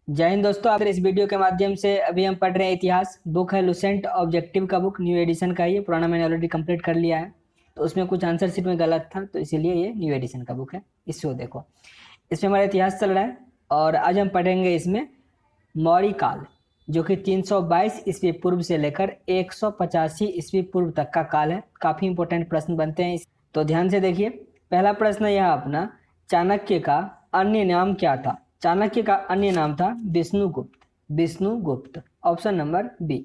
जय हिंद दोस्तों। आप इस वीडियो के माध्यम से अभी हम पढ़ रहे हैं इतिहास। बुक है लुसेंट ऑब्जेक्टिव का बुक, न्यू एडिशन का। ये पुराना मैंने ऑलरेडी कंप्लीट कर लिया है, तो उसमें कुछ आंसर शीट में गलत था, तो इसीलिए ये न्यू एडिशन का बुक है। इसको देखो, इसमें हमारा इतिहास चल रहा है और आज हम पढ़ेंगे इसमें मौर्य काल, जो कि 322 ईस्वी पूर्व से लेकर 185 ईस्वी पूर्व तक का काल है। काफ़ी इंपॉर्टेंट प्रश्न बनते हैं, तो ध्यान से देखिए। पहला प्रश्न यह अपना, चाणक्य का अन्य नाम क्या था? चाणक्य का अन्य नाम था Vishnugupta. Vishnugupta, option number B.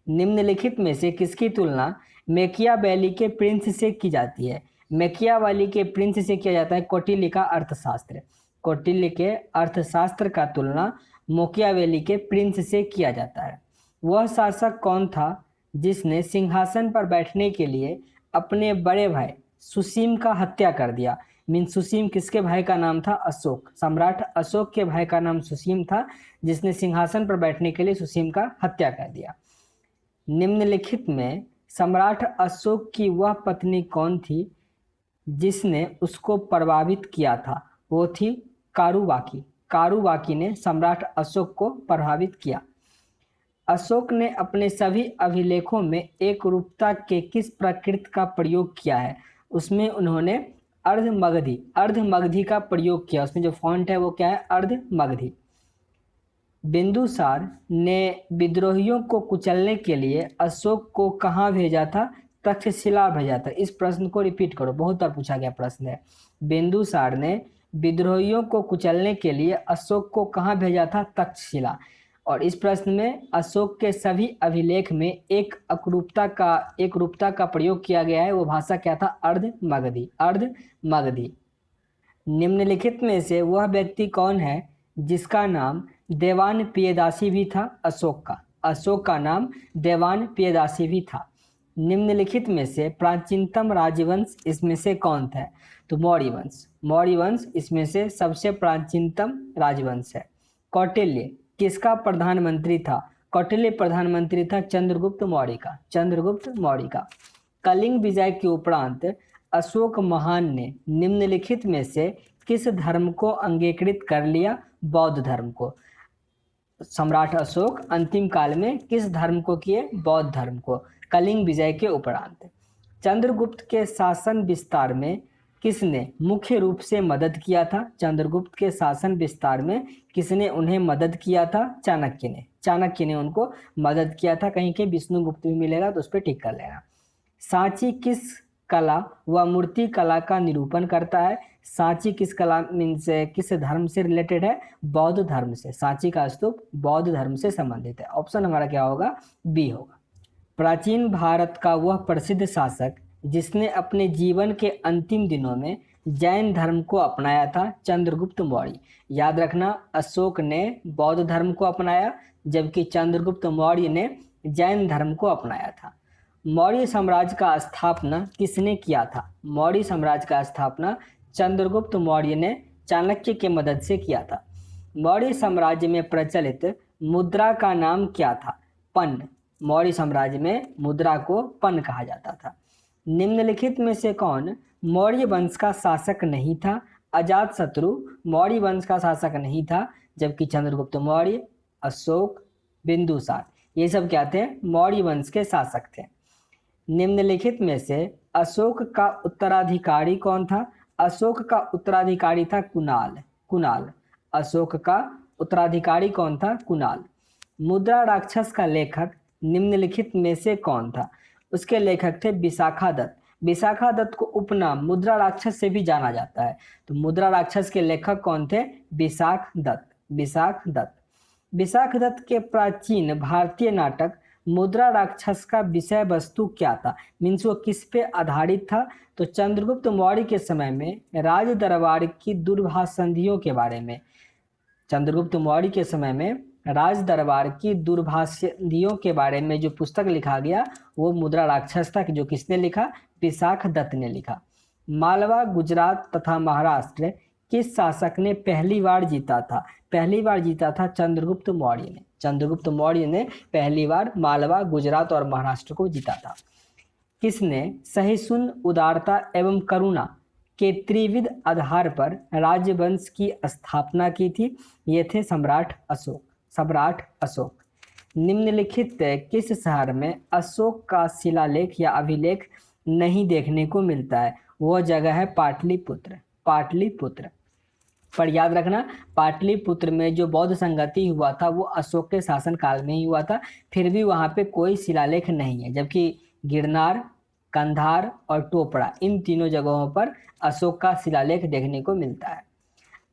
निम्नलिखित में से किसकी तुलना मैकियावेली के प्रिंस से की जाती है? मैकियावेली के प्रिंस से किया जाता है कौटिल्य का अर्थशास्त्र। कौटिल्य के अर्थशास्त्र का तुलना मैकियावेली के प्रिंस से किया जाता है। वह शासक कौन था जिसने सिंहासन पर बैठने के लिए अपने बड़े भाई सुसीम का हत्या कर दिया? सुसीम किसके भाई का नाम था? अशोक। सम्राट अशोक के भाई का नाम सुसीम था, जिसने सिंहासन पर बैठने के लिए सुसीम का हत्या कर दिया। निम्नलिखित में सम्राट अशोक की वह पत्नी कौन थी जिसने उसको प्रभावित किया था? वो थी कारुबाकी। कारुबाकी ने सम्राट अशोक को प्रभावित किया। अशोक ने अपने सभी अभिलेखों में एक रूपता के किस प्रकृति का प्रयोग किया है? उसमें उन्होंने अर्धमगधी का प्रयोग किया। उसमें जो फॉन्ट है वो क्या है? अर्धमगधी। बिंदुसार ने विद्रोहियों को कुचलने के लिए अशोक को कहाँ भेजा था? तक्षशिला भेजा था। इस प्रश्न को रिपीट करो, बहुत बार पूछा गया प्रश्न है। बिंदुसार ने विद्रोहियों को कुचलने के लिए अशोक को कहाँ भेजा था? तक्षशिला। और इस प्रश्न में अशोक के सभी अभिलेख में एक रूपता का प्रयोग किया गया है। वो भाषा क्या था? अर्धमगधी। अर्धमगधी। निम्नलिखित में से वह व्यक्ति कौन है जिसका नाम देवान पियदासी भी था? अशोक का नाम देवान पियदासी भी था। निम्नलिखित में से प्राचीनतम राजवंश इसमें से कौन था? तो मौर्य वंश। मौर्य वंश इसमें से सबसे प्राचीनतम राजवंश है। कौटिल्य किसका प्रधानमंत्री था? कौटिल्य प्रधानमंत्री था चंद्रगुप्त मौर्य का। चंद्रगुप्त मौर्य का। कलिंग विजय के उपरांत अशोक महान ने निम्नलिखित में से किस धर्म को अंगीकृत कर लिया? बौद्ध धर्म को। सम्राट अशोक अंतिम काल में किस धर्म को किए? बौद्ध धर्म को, कलिंग विजय के उपरांत। चंद्रगुप्त के शासन विस्तार में किसने मुख्य रूप से मदद किया था? चंद्रगुप्त के शासन विस्तार में किसने उन्हें मदद किया था? चाणक्य ने। चाणक्य ने उनको मदद किया था। कहीं के विष्णुगुप्त भी मिलेगा तो उस पर टिक कर लेना। सांची किस कला व मूर्ति कला का निरूपण करता है? सांची किस कला मीन्स किस धर्म से रिलेटेड है? बौद्ध धर्म से। सांची का स्तूप बौद्ध धर्म से संबंधित है। ऑप्शन हमारा क्या होगा? बी होगा। प्राचीन भारत का वह प्रसिद्ध शासक जिसने अपने जीवन के अंतिम दिनों में जैन धर्म को अपनाया था? चंद्रगुप्त मौर्य। याद रखना, अशोक ने बौद्ध धर्म को अपनाया, जबकि चंद्रगुप्त मौर्य ने जैन धर्म को अपनाया था। मौर्य साम्राज्य का स्थापना किसने किया था? मौर्य साम्राज्य का स्थापना चंद्रगुप्त मौर्य ने चाणक्य के मदद से किया था। मौर्य साम्राज्य में प्रचलित मुद्रा का नाम क्या था? पन्न। मौर्य साम्राज्य में मुद्रा को पन्न कहा जाता था। निम्नलिखित में से कौन मौर्य वंश का शासक नहीं था? अजातशत्रु मौर्य वंश का शासक नहीं था, जबकि चंद्रगुप्त मौर्य, अशोक, बिंदुसार ये सब क्या थे? मौर्य वंश के शासक थे। निम्नलिखित में से अशोक का उत्तराधिकारी कौन था? अशोक का उत्तराधिकारी था कुणाल। कुणाल। अशोक का उत्तराधिकारी कौन था? कुणाल। मुद्रा राक्षस का लेखक निम्नलिखित में से कौन था? उसके लेखक थे विशाखादत्त। विशाखादत्त को उपनाम मुद्रा राक्षस से भी जाना जाता है। तो मुद्रा राक्षस के लेखक कौन थे? विशाखदत्त। विशाखदत्त। विशाखदत्त के प्राचीन भारतीय नाटक मुद्रा राक्षस का विषय वस्तु क्या था? मीन्स वो किस पे आधारित था? तो चंद्रगुप्त मौर्य के समय में राज दरबार की दुर्भाषंधियों के बारे में। चंद्रगुप्त मौर्य के समय में राज दरबार की दुर्भाषंधियों के बारे में जो पुस्तक लिखा गया वो मुद्रा राक्षस था, जो किसने लिखा? विशाखदत्त ने लिखा। मालवा, गुजरात तथा महाराष्ट्र किस शासक ने पहली बार जीता था? पहली बार जीता था चंद्रगुप्त मौर्य ने। चंद्रगुप्त मौर्य ने पहली बार मालवा, गुजरात और महाराष्ट्र को जीता था। किसने सहिष्णु, उदारता एवं करुणा के त्रिविध आधार पर राजवंश की स्थापना की थी? ये थे सम्राट अशोक। निम्नलिखित किस शहर में अशोक का शिलालेख या अभिलेख नहीं देखने को मिलता है? वह जगह है पाटलिपुत्र। पर याद रखना, पाटलिपुत्र में जो बौद्ध संगति हुआ था वो अशोक के शासनकाल में ही हुआ था, फिर भी वहाँ पे कोई शिलालेख नहीं है, जबकि गिरनार, कंधार और टोपड़ा, इन तीनों जगहों पर अशोक का शिलालेख देखने को मिलता है।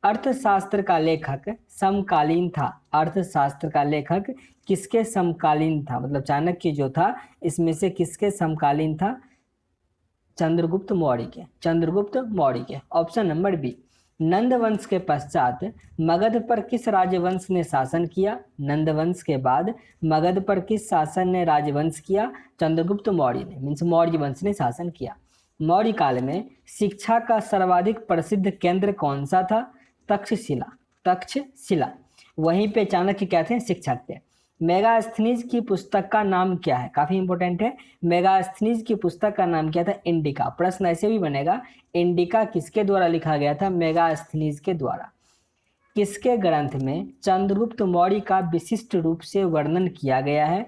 अर्थशास्त्र का लेखक समकालीन था। अर्थशास्त्र का लेखक किसके समकालीन था? मतलब चाणक्य जो था इसमें से किसके समकालीन था? चंद्रगुप्त मौर्य के। Option number B. नंद वंश के पश्चात मगध पर किस राजवंश ने शासन किया? नंद वंश के बाद मगध पर किस शासन ने राजवंश किया? चंद्रगुप्त मौर्य ने, मीन्स मौर्य वंश ने शासन किया। मौर्य काल में शिक्षा का सर्वाधिक प्रसिद्ध केंद्र कौन सा था? तक्षशिला। वहीं पे चाणक्य क्या थे? शिक्षक थे। मेगास्थनीज की पुस्तक का नाम क्या है? काफी इंपॉर्टेंट है। मेगास्थनीज की पुस्तक का नाम क्या था? इंडिका। प्रश्न ऐसे भी बनेगा, इंडिका किसके द्वारा लिखा गया था? मेगास्थनीज के द्वारा। किसके ग्रंथ में चंद्रगुप्त मौर्य का विशिष्ट रूप से वर्णन किया गया है?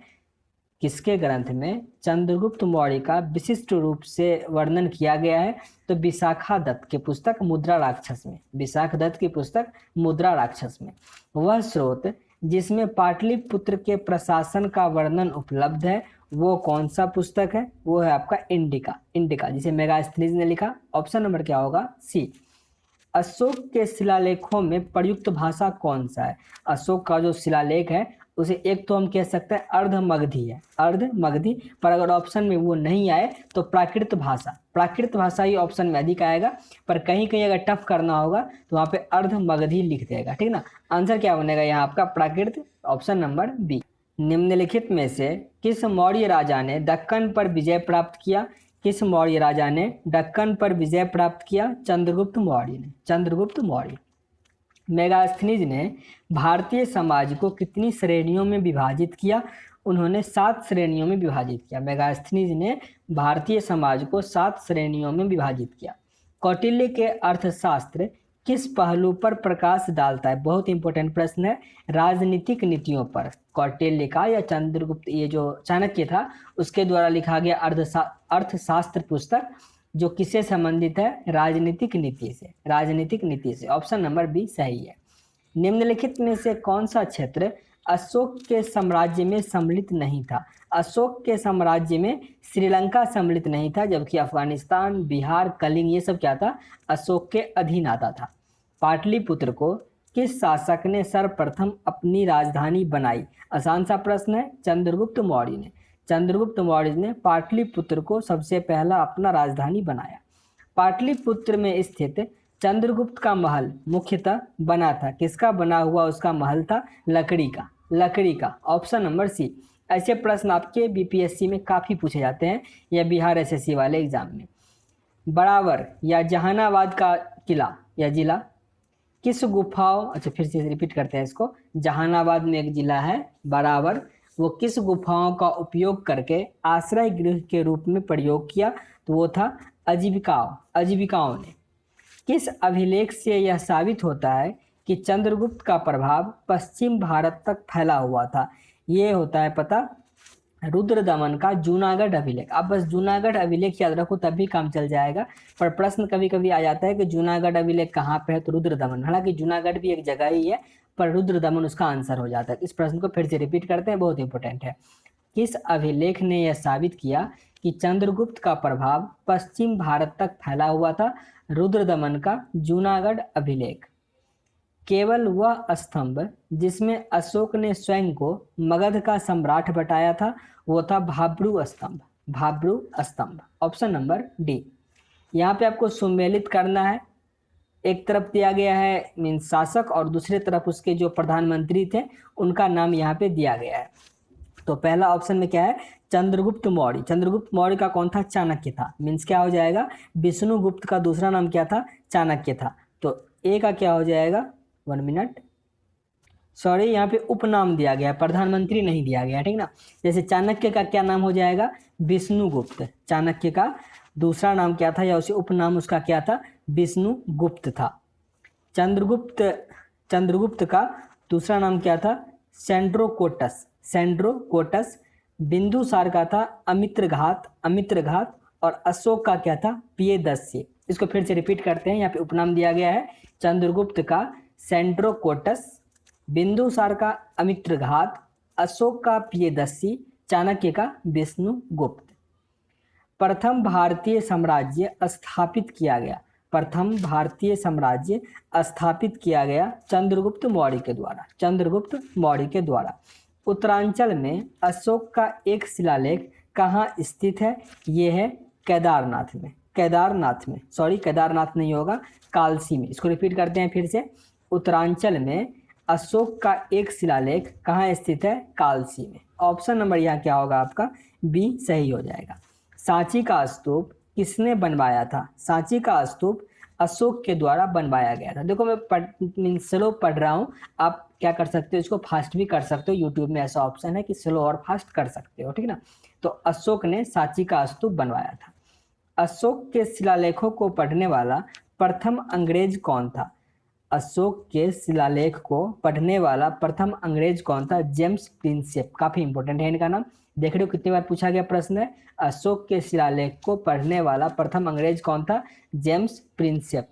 किसके ग्रंथ में चंद्रगुप्त मौर्य का विशिष्ट रूप से वर्णन किया गया है? तो विशाखा दत्त की पुस्तक मुद्रा राक्षस में। विशाखा दत्त की पुस्तक मुद्रा राक्षस में। वह स्रोत जिसमें पाटलिपुत्र के प्रशासन का वर्णन उपलब्ध है वो कौन सा पुस्तक है? वो है आपका इंडिका, जिसे मेगास्थनीज ने लिखा। ऑप्शन नंबर क्या होगा? सी। अशोक के शिलालेखों में प्रयुक्त भाषा कौन सा है? अशोक का जो शिलालेख है उसे एक तो हम कह सकते हैं अर्धमगधी है, अर्धमगधी। पर अगर ऑप्शन में वो नहीं आए तो प्राकृत भाषा ही ऑप्शन में अधिक आएगा। पर कहीं कहीं अगर टफ करना होगा तो वहाँ पे अर्धमगधी लिख देगा, ठीक ना। आंसर क्या बनेगा यहाँ आपका? प्राकृत, ऑप्शन नंबर बी। निम्नलिखित में से किस मौर्य राजा ने दक्कन पर विजय प्राप्त किया? किस मौर्य राजा ने दक्कन पर विजय प्राप्त किया? चंद्रगुप्त मौर्य। मेगास्थनीज ने भारतीय समाज को कितनी श्रेणियों में विभाजित किया? उन्होंने 7 श्रेणियों में विभाजित किया। मेगास्थनीज ने भारतीय समाज को 7 श्रेणियों में विभाजित किया। कौटिल्य के अर्थशास्त्र किस पहलू पर प्रकाश डालता है? बहुत इंपॉर्टेंट प्रश्न है। राजनीतिक नीतियों पर। कौटिल्य का या चंद्रगुप्त, ये जो चाणक्य था उसके द्वारा लिखा गया अर्थशास्त्र पुस्तक जो किससे संबंधित है? राजनीतिक नीति से। ऑप्शन नंबर बी सही है। निम्नलिखित में से कौन सा क्षेत्र अशोक के साम्राज्य में सम्मिलित नहीं था? अशोक के साम्राज्य में श्रीलंका सम्मिलित नहीं था, जबकि अफगानिस्तान, बिहार, कलिंग ये सब क्या था? अशोक के अधीन आता था। पाटलिपुत्र को किस शासक ने सर्वप्रथम अपनी राजधानी बनाई? आसान सा प्रश्न है। चंद्रगुप्त मौर्य ने पाटलिपुत्र को सबसे पहला अपना राजधानी बनाया। पाटलिपुत्र में स्थित चंद्रगुप्त का महल मुख्यतः बना था, किसका बना हुआ उसका महल था? लकड़ी का। Option number C. ऐसे प्रश्न आपके बीपीएससी में काफ़ी पूछे जाते हैं या बिहार एसएससी वाले एग्जाम में। बरावर या जहानाबाद का किला या जिला किस गुफाओं, अच्छा फिर से रिपीट करते हैं इसको। जहानाबाद में एक जिला है बरावर, वो किस गुफाओं का उपयोग करके आश्रय गृह के रूप में प्रयोग किया? तो वो था अजीविकाओं ने। किस अभिलेख से यह साबित होता है कि चंद्रगुप्त का प्रभाव पश्चिम भारत तक फैला हुआ था? ये होता है पता रुद्रदमन का जूनागढ़ अभिलेख। आप बस जूनागढ़ अभिलेख याद रखो तब भी काम चल जाएगा। पर प्रश्न कभी कभी आ जाता है कि जूनागढ़ अभिलेख कहाँ पे है? तो रुद्रदमन। हालांकि जूनागढ़ भी एक जगह ही है पर रुद्रदमन उसका आंसर हो जाता है। इस प्रश्न को फिर से रिपीट करते हैं, बहुत इंपॉर्टेंट है। किस अभिलेख ने यह साबित किया कि चंद्रगुप्त का प्रभाव पश्चिम भारत तक फैला हुआ था? रुद्रदमन का जूनागढ़ अभिलेख। केवल वह स्तंभ जिसमें अशोक ने स्वयं को मगध का सम्राट बताया था वो था भाब्रू स्तंभ। Option number D. यहाँ पे आपको सुमेलित करना है। एक तरफ दिया गया है मीन्स शासक और दूसरी तरफ उसके जो प्रधानमंत्री थे उनका नाम यहाँ पे दिया गया है। तो पहला ऑप्शन में क्या है? चंद्रगुप्त मौर्य का कौन था? चाणक्य था। मीन्स क्या हो जाएगा? विष्णुगुप्त का दूसरा नाम क्या था? चाणक्य था। तो ए का क्या हो जाएगा? 1 मिनट, सॉरी यहाँ पे उपनाम दिया गया, प्रधानमंत्री नहीं दिया गया, ठीक ना। जैसे चाणक्य का क्या नाम हो जाएगा? विष्णुगुप्त। चाणक्य का दूसरा नाम क्या था या उसे उपनाम उसका क्या था? विष्णुगुप्त था। चंद्रगुप्त का दूसरा नाम क्या था? सेंड्रोकोटस। बिंदुसार का था अमित्रघात। और अशोक का क्या था? पियदस्य। इसको फिर से रिपीट करते हैं, यहाँ पे उपनाम दिया गया है। चंद्रगुप्त का सेंड्रोकोटस, बिंदुसार का अमित्रघात, अशोक का पियदस्य, चाणक्य का विष्णुगुप्त। प्रथम भारतीय साम्राज्य स्थापित किया गया चंद्रगुप्त मौर्य के द्वारा। उत्तरांचल में अशोक का एक शिलालेख कहाँ स्थित है? ये है केदारनाथ नहीं होगा, कालसी में। इसको रिपीट करते हैं फिर से। उत्तरांचल में अशोक का एक शिलालेख कहाँ स्थित है? कालसी में। ऑप्शन नंबर यहाँ क्या होगा आपका? बी सही हो जाएगा। सांची का स्तूप किसने बनवाया था? सांची का स्तूप अशोक के द्वारा बनवाया गया था। देखो मैं स्लो पढ़ रहा हूँ, आप क्या कर सकते हो, इसको फास्ट भी कर सकते हो। यूट्यूब में ऐसा ऑप्शन है कि स्लो और फास्ट कर सकते हो, ठीक ना। तो अशोक ने सांची का स्तूप बनवाया था। अशोक के शिलालेखों को पढ़ने वाला प्रथम अंग्रेज कौन था? अशोक के शिलालेख को पढ़ने वाला प्रथम अंग्रेज कौन था? James Prinsep. काफी इंपॉर्टेंट है इनका नाम। देख रहे हो कितनी बार पूछा गया प्रश्न है। अशोक के शिलालेख को पढ़ने वाला प्रथम अंग्रेज कौन था? James Prinsep.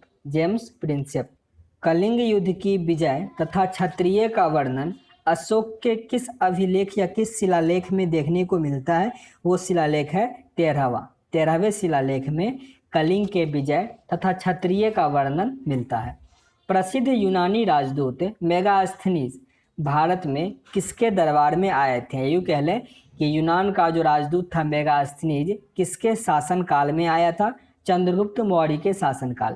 कलिंग युद्ध की विजय तथा क्षत्रिय का वर्णन अशोक के किस अभिलेख या किस शिलालेख में देखने को मिलता है? वो शिलालेख है 13वें शिलालेख में कलिंग के विजय तथा क्षत्रिय का वर्णन मिलता है। प्रसिद्ध यूनानी राजदूत मेगास्थनीज भारत में किसके दरबार में आए थे? यूँ कह लें कि यूनान का जो राजदूत था मेगास्थनीज किसके शासन काल में आया था? चंद्रगुप्त मौर्य के शासनकाल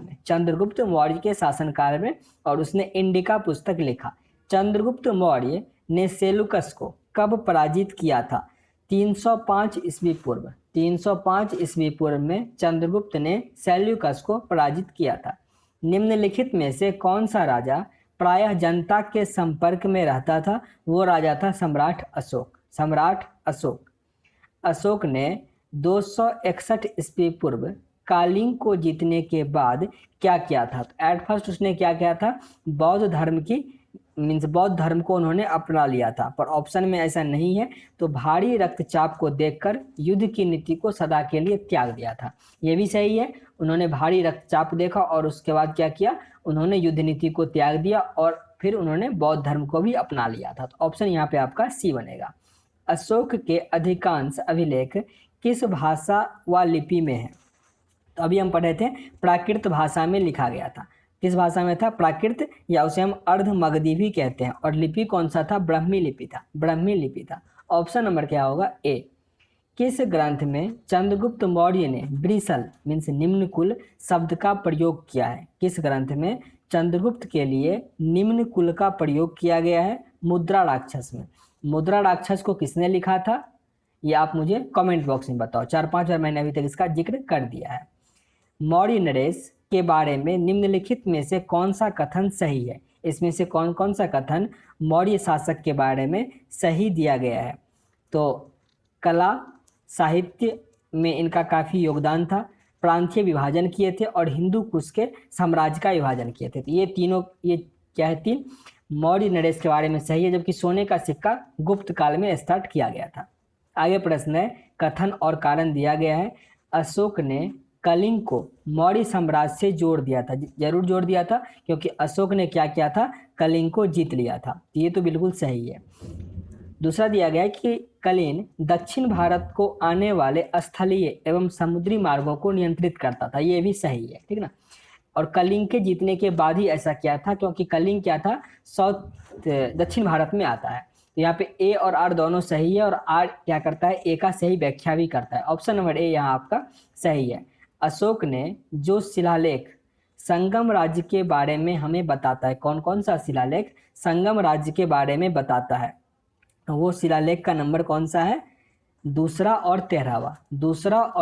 में। और उसने इंडिका पुस्तक लिखा। चंद्रगुप्त मौर्य ने सेल्यूकस को कब पराजित किया था? 305 ईस्वी पूर्व में चंद्रगुप्त ने सेल्यूकस को पराजित किया था। निम्नलिखित में से कौन सा राजा प्रायः जनता के संपर्क में रहता था? वो राजा था सम्राट अशोक। अशोक ने 261 ईस्वी पूर्व कलिंग को जीतने के बाद क्या किया था? तो एट फर्स्ट उसने क्या किया था? बौद्ध धर्म को उन्होंने अपना लिया था, पर ऑप्शन में ऐसा नहीं है। तो भारी रक्तचाप को देखकर युद्ध की नीति को सदा के लिए त्याग दिया था। ये भी सही है, उन्होंने भारी रक्तचाप देखा और उसके बाद क्या किया? उन्होंने युद्ध नीति को त्याग दिया और फिर उन्होंने बौद्ध धर्म को भी अपना लिया था। तो ऑप्शन यहाँ पे आपका सी बनेगा। अशोक के अधिकांश अभिलेख किस भाषा व लिपि में है? तो अभी हम पढ़े थे प्राकृत भाषा में लिखा गया था। किस भाषा में था? प्राकृत, या उसे हम अर्धमगधी भी कहते हैं। और लिपि कौन सा था? ब्राह्मी लिपि था। ऑप्शन नंबर क्या होगा? ए। किस ग्रंथ में चंद्रगुप्त मौर्य ने ब्रिसल मीन्स निम्न कुल शब्द का प्रयोग किया है? किस ग्रंथ में चंद्रगुप्त के लिए निम्न कुल का प्रयोग किया गया है? मुद्रा राक्षस में। मुद्रा राक्षस को किसने लिखा था? ये आप मुझे कमेंट बॉक्स में बताओ। 4-5 बार मैंने अभी तक इसका जिक्र कर दिया है। मौर्य नरेश के बारे में निम्नलिखित में से कौन सा कथन सही है? इसमें से कौन सा कथन मौर्य शासक के बारे में सही दिया गया है? तो कला साहित्य में इनका काफ़ी योगदान था, प्रांतीय विभाजन किए थे और हिंदू कुश के साम्राज्य का विभाजन किए थे। तो ये क्या है? 3 मौर्य नरेश के बारे में सही है, जबकि सोने का सिक्का गुप्त काल में स्टार्ट किया गया था। आगे प्रश्न है, कथन और कारण दिया गया है। अशोक ने कलिंग को मौर्य साम्राज्य से जोड़ दिया था। जरूर जोड़ दिया था, क्योंकि अशोक ने क्या किया था? कलिंग को जीत लिया था। ये तो बिल्कुल सही है। दूसरा दिया गया है कि कलिंग दक्षिण भारत को आने वाले स्थलीय एवं समुद्री मार्गों को नियंत्रित करता था। ये भी सही है, ठीक ना। और कलिंग के जीतने के बाद ही ऐसा किया था, क्योंकि कलिंग क्या था? दक्षिण भारत में आता है। तो यहाँ पे ए और आर दोनों सही है, और आर क्या करता है? ए का सही व्याख्या भी करता है। ऑप्शन नंबर ए यहाँ आपका सही है। अशोक ने जो शिलालेख संगम राज्य के बारे में हमें बताता है, कौन सा शिलालेख संगम राज्य के बारे में बताता है? वो शिलालेख का नंबर कौन सा है? दूसरा और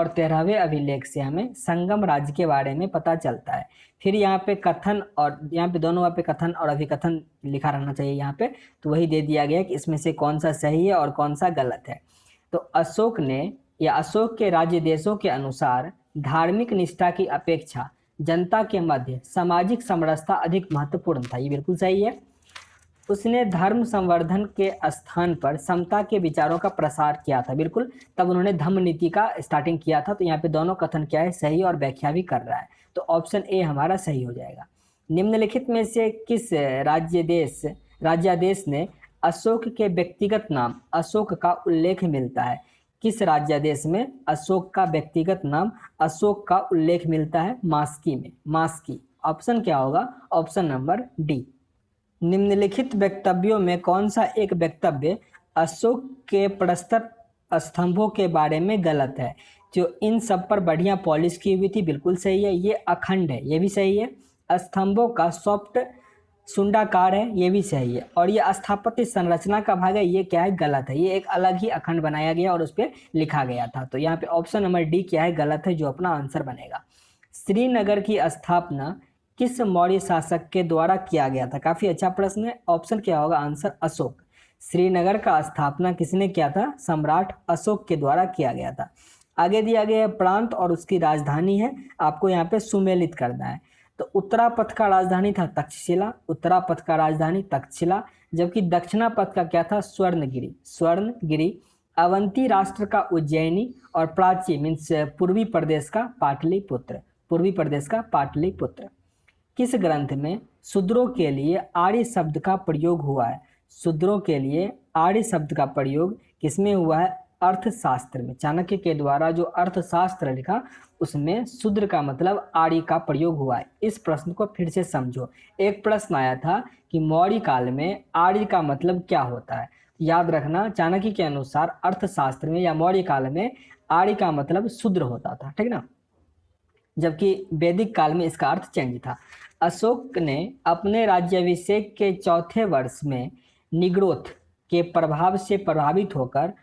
13वें अभिलेख से हमें संगम राज्य के बारे में पता चलता है। फिर यहाँ पे कथन, और यहाँ पे दोनों पे कथन और अभिकथन लिखा रहना चाहिए यहाँ पे, तो वही दे दिया गया कि इसमें से कौन सा सही है और कौन सा गलत है। तो अशोक के राज्य देशों के अनुसार धार्मिक निष्ठा की अपेक्षा जनता के मध्य सामाजिक समरसता अधिक महत्वपूर्ण था। ये बिल्कुल सही है। उसने धर्म संवर्धन के स्थान पर समता के विचारों का प्रसार किया था। बिल्कुल, तब उन्होंने धम्म नीति का स्टार्टिंग किया था। तो यहाँ पे दोनों कथन क्या है, सही और व्याख्या भी कर रहा है। तो ऑप्शन ए हमारा सही हो जाएगा। निम्नलिखित में से किस राज्यादेश ने अशोक के व्यक्तिगत नाम अशोक का उल्लेख मिलता है? किस राज्यादेश में अशोक का व्यक्तिगत नाम अशोक का उल्लेख मिलता है? मास्की में। मास्की। ऑप्शन क्या होगा? Option number D. निम्नलिखित वक्तव्यों में कौन सा एक वक्तव्य अशोक के प्रस्तर स्तंभों के बारे में गलत है? जो इन सब पर बढ़िया पॉलिश की हुई थी, बिल्कुल सही है। ये अखंड है, ये भी सही है। स्तंभों का सॉफ्ट सुंडाकार है, ये भी सही है। और ये स्थापत्य संरचना का भाग है, ये क्या है? गलत है। ये एक अलग ही अखंड बनाया गया और उस पर लिखा गया था। तो यहाँ पे ऑप्शन नंबर डी क्या है? गलत है, जो अपना आंसर बनेगा। श्रीनगर की स्थापना किस मौर्य शासक के द्वारा किया गया था? काफी अच्छा प्रश्न है। ऑप्शन क्या होगा? आंसर अशोक। श्रीनगर का स्थापना किसने किया था? सम्राट अशोक के द्वारा किया गया था। आगे दिया गया है प्रांत और उसकी राजधानी है, आपको यहाँ पे सुमेलित करना है। तो उत्तरापथ का राजधानी था तक्षशिला, उत्तरापथ का राजधानी तक्षशिला, जबकि दक्षिणापथ का क्या था? स्वर्णगिरी। स्वर्णगिरी। अवंती राष्ट्र का उज्जैनी और प्राची मीन्स पूर्वी प्रदेश का पाटलिपुत्र। पूर्वी प्रदेश का पाटलिपुत्र। किस ग्रंथ में शूद्रों के लिए आर्य शब्द का प्रयोग हुआ है? शूद्रों के लिए आर्य शब्द का प्रयोग किसमें हुआ है? अर्थशास्त्र में। चाणक्य के द्वारा जो अर्थशास्त्र लिखा उसमें शूद्र का मतलब आर्य का प्रयोग हुआ है। इस प्रश्न को फिर से समझो। एक प्रश्न आया था कि मौर्य काल में आर्य का मतलब क्या होता है? याद रखना, चाणक्य के अनुसार अर्थशास्त्र में या मौर्य काल में आर्य का मतलब शूद्र होता था, ठीक ना, जबकि वैदिक काल में इसका अर्थ चेंज था। अशोक ने अपने राज्याभिषेक के चौथे वर्ष में निग्रोथ के प्रभाव से प्रभावित होकर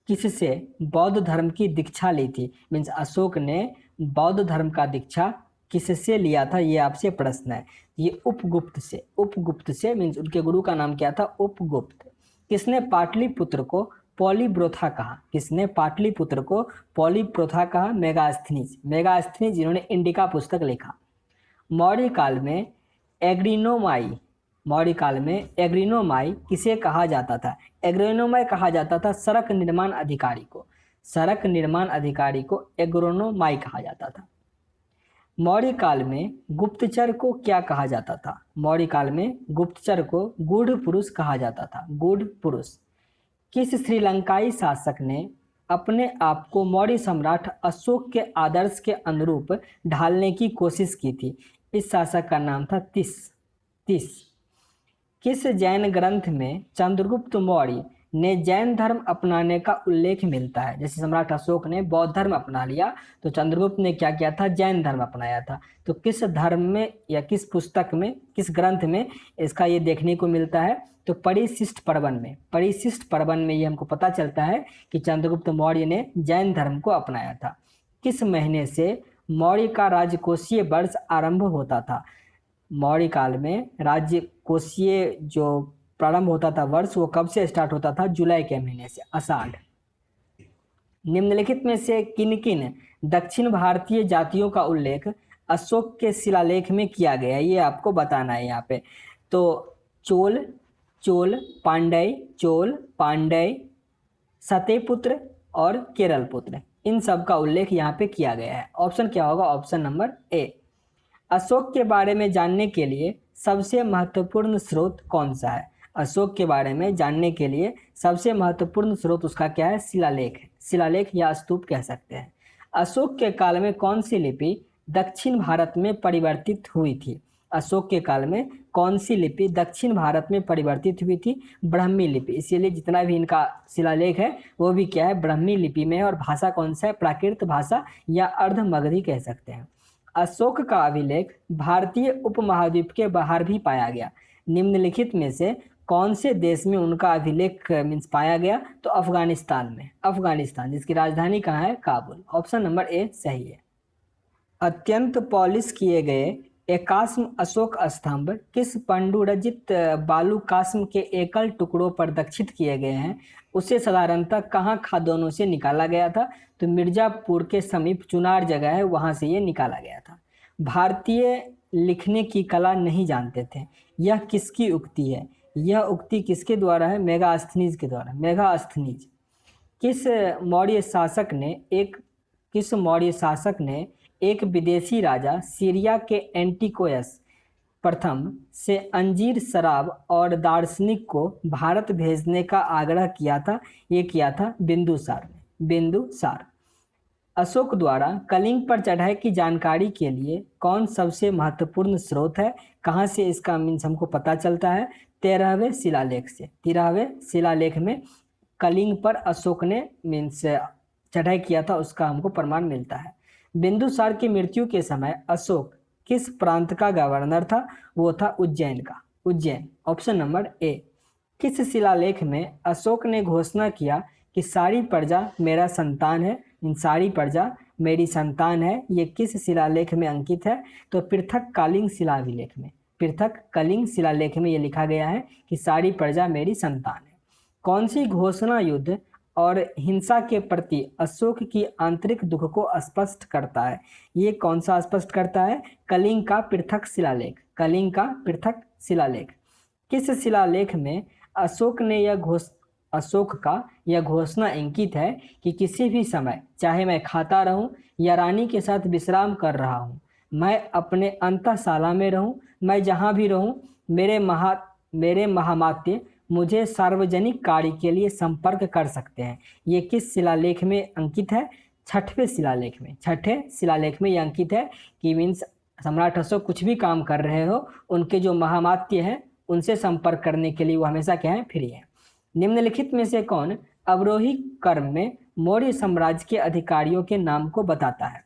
किससे बौद्ध धर्म की दीक्षा ली थी? मीन्स अशोक ने बौद्ध धर्म का दीक्षा किससे लिया था? ये आपसे प्रश्न है। ये उपगुप्त से। उपगुप्त से मीन्स उनके गुरु का नाम क्या था? उपगुप्त। किसने पाटलिपुत्र को पॉलीब्रोथा कहा? किसने पाटलिपुत्र को पॉलीब्रोथा कहा? मेगास्थनीज। मेगास्थनीज जिन्होंने इंडिका पुस्तक लिखा। मौर्य काल में एग्रीनोमाई मौर्य काल में एग्रीनोमाई किसे कहा जाता था? एग्रीनोमाई कहा जाता था सड़क निर्माण अधिकारी को। सड़क निर्माण अधिकारी को एग्रोनोमाई कहा जाता था। मौर्य काल में गुप्तचर को क्या कहा जाता था? मौर्य काल में गुप्तचर को गूढ़ पुरुष कहा जाता था। गूढ़ पुरुष। किस श्रीलंकाई शासक ने अपने आप को मौर्य सम्राट अशोक के आदर्श के अनुरूप ढालने की कोशिश की थी? इस शासक का नाम था तीस। किस जैन ग्रंथ में चंद्रगुप्त मौर्य ने जैन धर्म अपनाने का उल्लेख मिलता है? जैसे सम्राट अशोक ने बौद्ध धर्म अपना लिया तो चंद्रगुप्त ने क्या किया था? जैन धर्म अपनाया था। तो किस धर्म में या किस पुस्तक में, किस ग्रंथ में इसका ये देखने को मिलता है? तो परिशिष्ट पर्वन में। परिशिष्ट पर्वन में ये हमको पता चलता है कि चंद्रगुप्त मौर्य ने जैन धर्म को अपनाया था। किस महीने से मौर्य का राजकोषीय वर्ष आरंभ होता था? मौर्य काल में राजकोषीय जो प्रारंभ होता था वर्ष, वो कब से स्टार्ट होता था? जुलाई के महीने से, आषाढ़। निम्नलिखित में से किन किन दक्षिण भारतीय जातियों का उल्लेख अशोक के शिलालेख में किया गया है? ये आपको बताना है यहाँ पे। तो चोल, पांड्य, सतेपुत्र और केरल पुत्र, इन सब का उल्लेख यहाँ पे किया गया है। ऑप्शन क्या होगा? ऑप्शन नंबर ए। अशोक के बारे में जानने के लिए सबसे महत्वपूर्ण स्रोत कौन सा है? अशोक के बारे में जानने के लिए सबसे महत्वपूर्ण स्रोत उसका क्या है? शिलालेख है। शिलालेख या स्तूप कह सकते हैं। अशोक के काल में कौन सी लिपि दक्षिण भारत में परिवर्तित हुई थी? अशोक के काल में कौन सी लिपि दक्षिण भारत में परिवर्तित हुई थी? ब्राह्मी लिपि। इसीलिए जितना भी इनका शिलालेख है वो भी क्या है? ब्राह्मी लिपि में है। और भाषा कौन सा है? प्राकृत भाषा या अर्धमगधी कह सकते हैं। अशोक का अभिलेख भारतीय उपमहाद्वीप के बाहर भी पाया गया। निम्नलिखित में से कौन से देश में उनका अभिलेख मीन्स पाया गया? तो अफगानिस्तान में। अफगानिस्तान, जिसकी राजधानी कहाँ है? काबुल। ऑप्शन नंबर ए सही है। अत्यंत पॉलिश किए गए एकास्म अशोक स्तंभ किस पांडुरजित बालूकास्म के एकल टुकड़ों पर दक्षित किए गए हैं? उसे साधारणतः कहाँ खादोनों से निकाला गया था? तो मिर्जापुर के समीप चुनार जगह है, वहां से ये निकाला गया था। भारतीय लिखने की कला नहीं जानते थे। यह किसकी उक्ति है? यह उक्ति किसके द्वारा है? मेगास्थनीज के द्वारा। मेगास्थनीज। किस मौर्य शासक ने एक किस मौर्य शासक ने एक विदेशी राजा सीरिया के एंटिकोयस प्रथम से अंजीर शराब और दार्शनिक को भारत भेजने का आग्रह किया था? ये किया था बिंदुसार ने। बिंदुसार। अशोक द्वारा कलिंग पर चढ़ाई की जानकारी के लिए कौन सबसे महत्वपूर्ण स्रोत है? कहाँ से इसका मीन्स हमको पता चलता है? 13वें शिलालेख से। 13वें शिलालेख में कलिंग पर अशोक ने मीन्स चढ़ाई किया था, उसका हमको प्रमाण मिलता है। बिंदुसार की मृत्यु के समय अशोक किस प्रांत का गवर्नर था? वो था उज्जैन का। उज्जैन। Option number A. किस शिलालेख में अशोक ने घोषणा किया कि सारी प्रजा मेरा संतान है? इन सारी प्रजा मेरी संतान है, ये किस शिलालेख में अंकित है? तो पृथक कालिंग शिलाभिलेख में। पृथक कलिंग शिलालेख में ये लिखा गया है कि सारी प्रजा मेरी संतान है। कौन सी घोषणा युद्ध और हिंसा के प्रति अशोक की आंतरिक दुख को स्पष्ट करता है? ये कौन सा स्पष्ट करता है? कलिंग का पृथक शिलालेख। कलिंग का पृथक शिलालेख। किस शिलालेख में अशोक का यह घोषणा अंकित है कि किसी भी समय, चाहे मैं खाता रहूं या रानी के साथ विश्राम कर रहा हूं, मैं अपने अंतःशाला में रहूं, मैं जहां भी रहूं, मेरे महामात्य मुझे सार्वजनिक कार्य के लिए संपर्क कर सकते हैं? ये किस शिलालेख में अंकित है? 6वें शिलालेख में। 6ठे शिलालेख में यह अंकित है कि मीन्स सम्राट अशोक कुछ भी काम कर रहे हो, उनके जो महामात्य हैं उनसे संपर्क करने के लिए वो हमेशा क्या है? फ्री है। निम्नलिखित में से कौन अवरोही क्रम में मौर्य साम्राज्य के अधिकारियों के नाम को बताता है?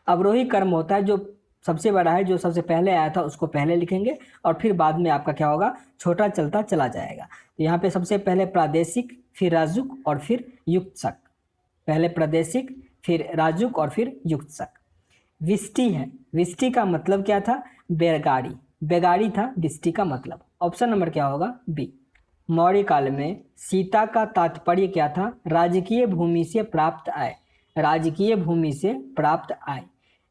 अवरोही क्रम होता है जो सबसे बड़ा है, जो सबसे पहले आया था उसको पहले लिखेंगे और फिर बाद में आपका क्या होगा? छोटा चलता चला जाएगा। तो यहाँ पे सबसे पहले प्रादेशिक, फिर राजुक और फिर युक्तशक। पहले प्रादेशिक, फिर राजुक और फिर युक्तशक। विष्टि है। विष्टि का मतलब क्या था? बेगाड़ी। बेगाड़ी था विष्टि का मतलब। ऑप्शन नंबर क्या होगा? बी। मौर्य काल में सीता का तात्पर्य क्या था? राजकीय भूमि से प्राप्त आय। राजकीय भूमि से प्राप्त आय।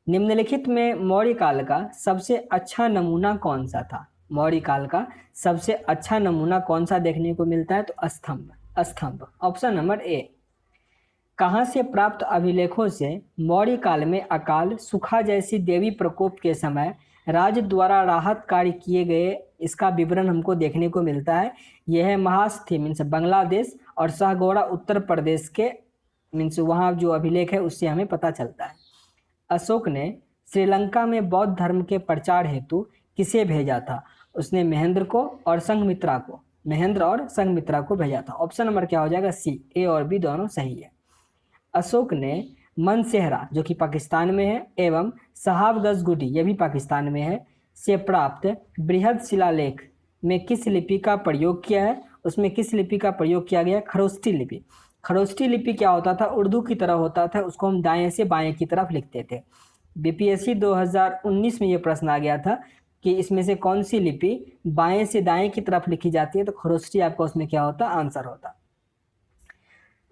निम्नलिखित में मौर्य काल का सबसे अच्छा नमूना कौन सा था? मौर्य काल का सबसे अच्छा नमूना कौन सा देखने को मिलता है? तो स्तंभ। स्तंभ। ऑप्शन नंबर ए। कहाँ से प्राप्त अभिलेखों से मौर्य काल में अकाल, सूखा जैसी देवी प्रकोप के समय राज्य द्वारा राहत कार्य किए गए, इसका विवरण हमको देखने को मिलता है? यह है महास्थी मीन्स बांग्लादेश और सहगौड़ा उत्तर प्रदेश के मीन्स वहाँ जो अभिलेख है उससे हमें पता चलता है। अशोक ने श्रीलंका में बौद्ध धर्म के प्रचार हेतु किसे भेजा था? उसने महेंद्र को और संघमित्रा को। महेंद्र और संघमित्रा को भेजा था। ऑप्शन नंबर क्या हो जाएगा? सी। ए और बी दोनों सही है। अशोक ने मनसेहरा जो कि पाकिस्तान में है एवं सहाबगंज गुडी ये भी पाकिस्तान में है से प्राप्त बृहद शिलालेख में किस लिपि का प्रयोग किया है? उसमें किस लिपि का प्रयोग किया गया? खरोष्ठी लिपि। खरोष्ठी लिपि क्या होता था? उर्दू की तरह होता था, उसको हम दाएं से बाएं की तरफ लिखते थे। बीपीएससी 2019 में ये प्रश्न आ गया था कि इसमें से कौन सी लिपि बाएं से दाएं की तरफ लिखी जाती है? तो खरोष्ठी आपका उसमें क्या होता? आंसर होता।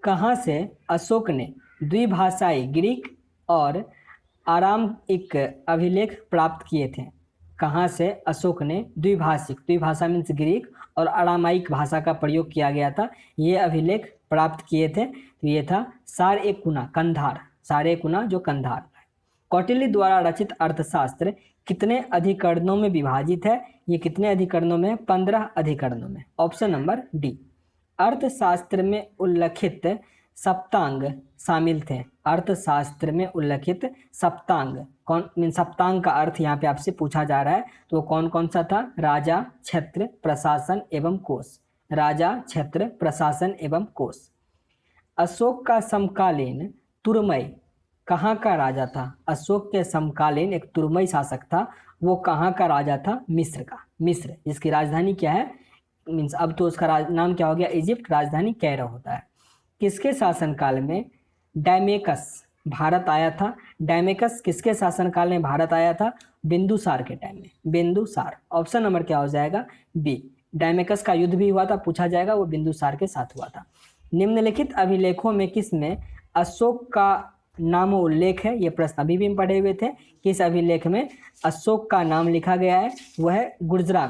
कहाँ से अशोक ने द्विभाषाई ग्रीक और आरामिक अभिलेख प्राप्त किए थे? कहाँ से अशोक ने द्विभाषा मीन्स ग्रीक और अरामाइक भाषा का प्रयोग किया गया था, ये अभिलेख प्राप्त किए थे? तो ये था सार-ए-कुना, कंधार। सार-ए-कुना जो कंधार। कौटिल्य द्वारा रचित अर्थशास्त्र कितने अधिकरणों में विभाजित है? ये कितने अधिकरणों में? 15 अधिकरणों में। Option number D. अर्थशास्त्र में उल्लिखित सप्तांग शामिल थे। अर्थशास्त्र में उल्लिखित सप्तांग कौन? सप्तांग का अर्थ यहाँ पे आपसे पूछा जा रहा है, तो कौन कौन सा था? राजा, क्षेत्र, प्रशासन एवं कोश। राजा, क्षेत्र, प्रशासन एवं कोश। अशोक का समकालीन तुरमई कहाँ का राजा था? अशोक के समकालीन एक तुरमई शासक था, वो कहाँ का राजा था? मिस्र का। मिस्र, जिसकी राजधानी क्या है? मीन्स अब तो उसका नाम क्या हो गया? इजिप्ट। राजधानी कैरो होता है। किसके शासनकाल में डायमेकस भारत आया था? डायमेकस किसके शासनकाल में भारत आया था? बिंदुसार के टाइम में। बिंदुसार। ऑप्शन नंबर क्या हो जाएगा? बी। डायमेकस का युद्ध भी हुआ था, पूछा जाएगा, वो बिंदुसार के साथ हुआ था। निम्नलिखित अभिलेखों में किसमें अशोक का नामो उल्लेख है, ये प्रश्न अभी भी हम पढ़े हुए थे। किस अभिलेख में अशोक का नाम लिखा गया है? वह है गुर्जरा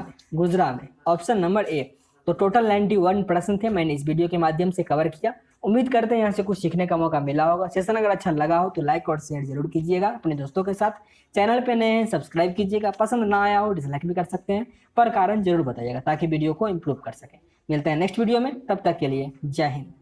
में। ऑप्शन नंबर ए। तो टोटल 91 प्रश्न थे, मैंने इस वीडियो के माध्यम से कवर किया। उम्मीद करते हैं यहाँ से कुछ सीखने का मौका मिला होगा। सेशन अगर अच्छा लगा हो तो लाइक और शेयर जरूर कीजिएगा अपने दोस्तों के साथ। चैनल पे नए हैं सब्सक्राइब कीजिएगा। पसंद ना आया हो डिसलाइक भी कर सकते हैं, पर कारण जरूर बताइएगा ताकि वीडियो को इम्प्रूव कर सके। मिलते हैं नेक्स्ट वीडियो में, तब तक के लिए जय हिंद।